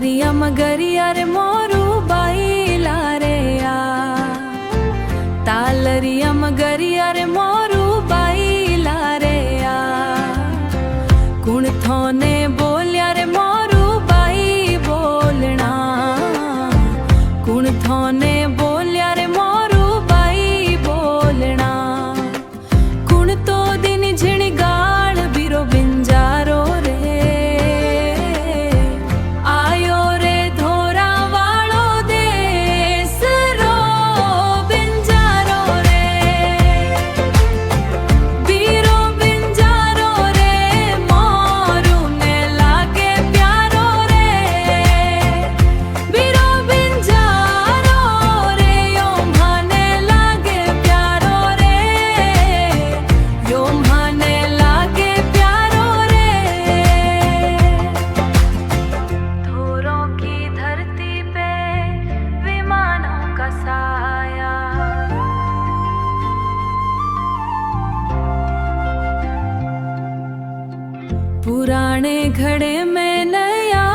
तालरिया मगरिया रे मोरू बाई लारे आ, तालरिया मगरिया रे मोरू बाई लारे आ। कुण थोने बोलिया रे मोरू बाई बोलना, कुण थोने बोलिया रे मोरू बाई बोलना। कुण तो दिन झिण गाल बिरो बिंजारो रे, आयो रे धोरा वालो देस रो बिंजारो रे, बिरो बिंजारो रे मोरू ने लागे प्यारो रे, बिरो बिंजारो रे यो माने लागे प्यारो रे, यो माने लागे प्यारो रे। धोरों की धरती पे विमानों का साया, पुराने घड़े में नया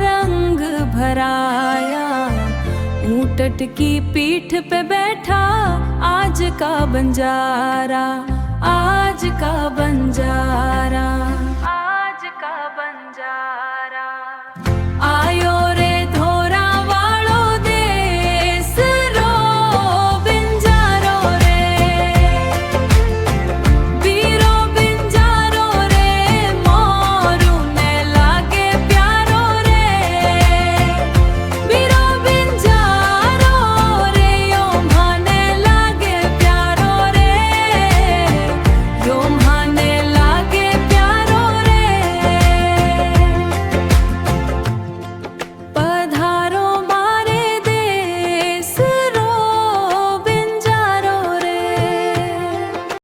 रंग भराया। ऊंट की पीठ पे बैठा आज का बंजारा, आज का बंजारा।